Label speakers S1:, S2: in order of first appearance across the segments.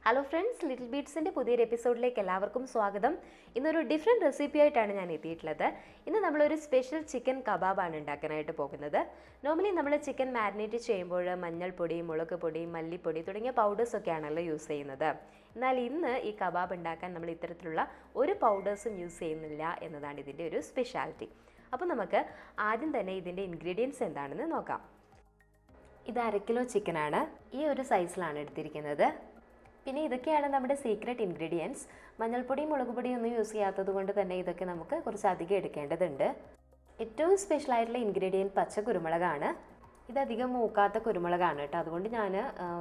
S1: Hello friends, little ബീറ്റ്സിൻ്റെ പുതിയൊരു എപ്പിസോഡിലേക്ക് എല്ലാവർക്കും സ്വാഗതം. ഇന്നൊരു ഡിഫറെൻറ്റ് റെസിപ്പി ആയിട്ടാണ് ഞാൻ എത്തിയിട്ടുള്ളത്. ഇന്ന് നമ്മളൊരു സ്പെഷ്യൽ ചിക്കൻ കബാബാണ് ഉണ്ടാക്കാനായിട്ട് പോകുന്നത്. നോർമലി നമ്മൾ ചിക്കൻ മാരിനേറ്റ് ചെയ്യുമ്പോൾ മഞ്ഞൾപ്പൊടി, മുളക് പൊടി, മല്ലിപ്പൊടി തുടങ്ങിയ പൗഡേഴ്സൊക്കെയാണല്ലോ യൂസ് ചെയ്യുന്നത്. എന്നാൽ ഇന്ന് ഈ കബാബ് ഉണ്ടാക്കാൻ നമ്മൾ ഇത്തരത്തിലുള്ള ഒരു പൗഡേഴ്സും യൂസ് ചെയ്യുന്നില്ല എന്നതാണ് ഇതിൻ്റെ ഒരു സ്പെഷ്യാലിറ്റി. അപ്പോൾ നമുക്ക് ആദ്യം തന്നെ ഇതിൻ്റെ ഇൻഗ്രീഡിയൻസ് എന്താണെന്ന് നോക്കാം. ഇത് 1/2 കിലോ ചിക്കനാണ്. ഈ ഒരു സൈസിലാണ് എടുത്തിരിക്കുന്നത്. പിന്നെ ഇതൊക്കെയാണ് നമ്മുടെ സീക്രട്ട് ഇൻഗ്രീഡിയൻസ്. മഞ്ഞൾപ്പൊടിയും മുളക് പൊടിയും ഒന്നും യൂസ് ചെയ്യാത്തത് കൊണ്ട് തന്നെ ഇതൊക്കെ നമുക്ക് കുറച്ച് അധികം എടുക്കേണ്ടതുണ്ട്. ഏറ്റവും സ്പെഷ്യൽ ആയിട്ടുള്ള ഇൻഗ്രീഡിയൻറ്റ് പച്ച കുരുമുളകാണ്. ഇതധികം മൂക്കാത്ത കുരുമുളകാണ് കേട്ടോ. അതുകൊണ്ട് ഞാൻ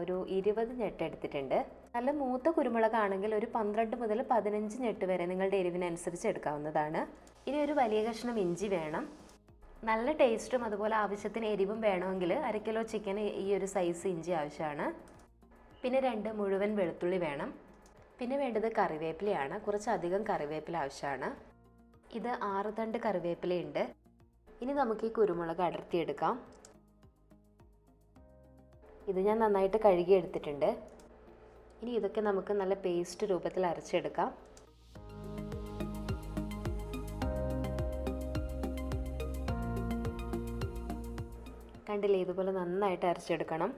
S1: ഒരു 20 ഞെട്ട് എടുത്തിട്ടുണ്ട്. നല്ല മൂത്ത കുരുമുളകാണെങ്കിൽ ഒരു 12 മുതൽ 15 ഞെട്ട് വരെ നിങ്ങളുടെ എരിവിനനുസരിച്ച് എടുക്കാവുന്നതാണ്. ഇനി ഒരു വലിയ കഷ്ണം ഇഞ്ചി വേണം. നല്ല ടേസ്റ്റും അതുപോലെ ആവശ്യത്തിന് എരിവും വേണമെങ്കിൽ 1/2 കിലോ ചിക്കന് ഈ ഒരു സൈസ് ഇഞ്ചി ആവശ്യമാണ്. പിന്നെ 2 മുഴുവൻ വെളുത്തുള്ളി വേണം. പിന്നെ വേണ്ടത് കറിവേപ്പിലയാണ്. കുറച്ചധികം കറിവേപ്പില ആവശ്യമാണ്. ഇത് 6 തണ്ട് കറിവേപ്പിലയുണ്ട്. ഇനി നമുക്ക് ഈ കുരുമുളക് അടർത്തിയെടുക്കാം. ഇത് ഞാൻ നന്നായിട്ട് കഴുകി എടുത്തിട്ടുണ്ട്. ഇനി ഇതൊക്കെ നമുക്ക് നല്ല പേസ്റ്റ് രൂപത്തിൽ അരച്ചെടുക്കാം. കണ്ടില്ലേ, ഇതുപോലെ നന്നായിട്ട് അരച്ചെടുക്കണം.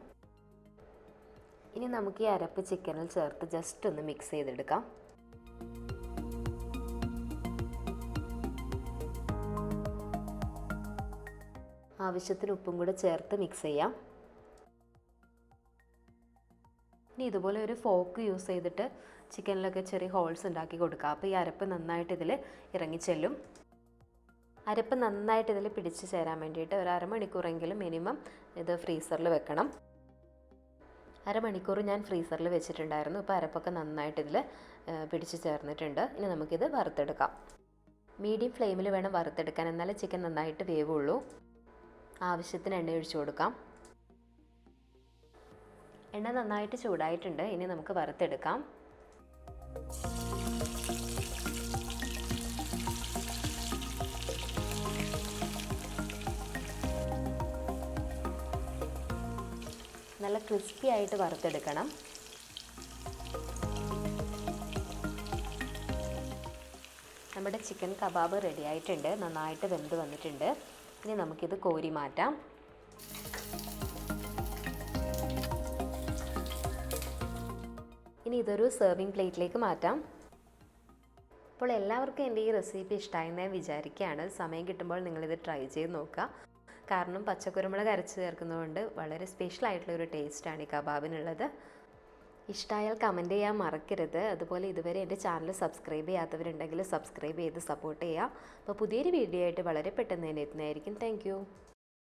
S1: ഇനി നമുക്ക് ഈ അരപ്പ് ചിക്കനിൽ ചേർത്ത് ജസ്റ്റ് ഒന്ന് മിക്സ് ചെയ്തെടുക്കാം. ആവശ്യത്തിന് ഉപ്പും കൂടെ ചേർത്ത് മിക്സ് ചെയ്യാം. ഇനി ഇതുപോലെ ഒരു ഫോക്ക് യൂസ് ചെയ്തിട്ട് ചിക്കനിലൊക്കെ ചെറിയ ഹോൾസ് ഉണ്ടാക്കി കൊടുക്കുക. അപ്പോൾ ഈ അരപ്പ് നന്നായിട്ട് ഇതിൽ ഇറങ്ങിച്ചെല്ലും. അരപ്പ് നന്നായിട്ട് ഇതിൽ പിടിച്ച് ചേരാൻ വേണ്ടിയിട്ട് ഒരു അരമണിക്കൂറെങ്കിലും മിനിമം ഇത് ഫ്രീസറിൽ വെക്കണം. അരമണിക്കൂർ ഞാൻ ഫ്രീസറിൽ വെച്ചിട്ടുണ്ടായിരുന്നു. ഇപ്പോൾ അരപ്പൊക്കെ നന്നായിട്ട് ഇതിൽ പിടിച്ച് ചേർന്നിട്ടുണ്ട്. ഇനി നമുക്കിത് വറുത്തെടുക്കാം. മീഡിയം ഫ്ലെയിമിൽ വേണം വറുത്തെടുക്കാൻ, എന്നാലേ ചിക്കൻ നന്നായിട്ട് വേവുള്ളൂ. ആവശ്യത്തിന് എണ്ണ ഒഴിച്ചു കൊടുക്കാം. എണ്ണ നന്നായിട്ട് ചൂടായിട്ടുണ്ട്. ഇനി നമുക്ക് വറുത്തെടുക്കാം. നല്ല ക്രിസ്പി ആയിട്ട് വറുത്തെടുക്കണം. നമ്മുടെ ചിക്കൻ കബാബ് റെഡി ആയിട്ടുണ്ട്. നന്നായിട്ട് വെന്ത് വന്നിട്ടുണ്ട്. ഇനി നമുക്കിത് കോരി മാറ്റാം. ഇനി ഇതൊരു സെർവിങ് പ്ലേറ്റിലേക്ക് മാറ്റാം. അപ്പോൾ എല്ലാവർക്കും എൻ്റെ ഈ റെസിപ്പി ഇഷ്ടമായെന്ന് ഞാൻ വിചാരിക്കുകയാണ്. സമയം കിട്ടുമ്പോൾ നിങ്ങളിത് ട്രൈ ചെയ്ത് നോക്കുക. കാരണം പച്ചക്കുരുമുളക് അരച്ച് ചേർക്കുന്നതുകൊണ്ട് വളരെ സ്പെഷ്യൽ ആയിട്ടുള്ളൊരു ടേസ്റ്റാണ് ഈ കബാബിനുള്ളത്. ഇഷ്ടമായാൽ കമൻറ്റ് ചെയ്യാൻ മറക്കരുത്. അതുപോലെ ഇതുവരെ എൻ്റെ ചാനൽ സബ്സ്ക്രൈബ് ചെയ്യാത്തവരുണ്ടെങ്കിൽ സബ്സ്ക്രൈബ് ചെയ്ത് സപ്പോർട്ട് ചെയ്യുക. അപ്പോൾ പുതിയൊരു വീഡിയോ ആയിട്ട് വളരെ പെട്ടെന്ന് തന്നെ എത്തുന്നതായിരിക്കും. താങ്ക്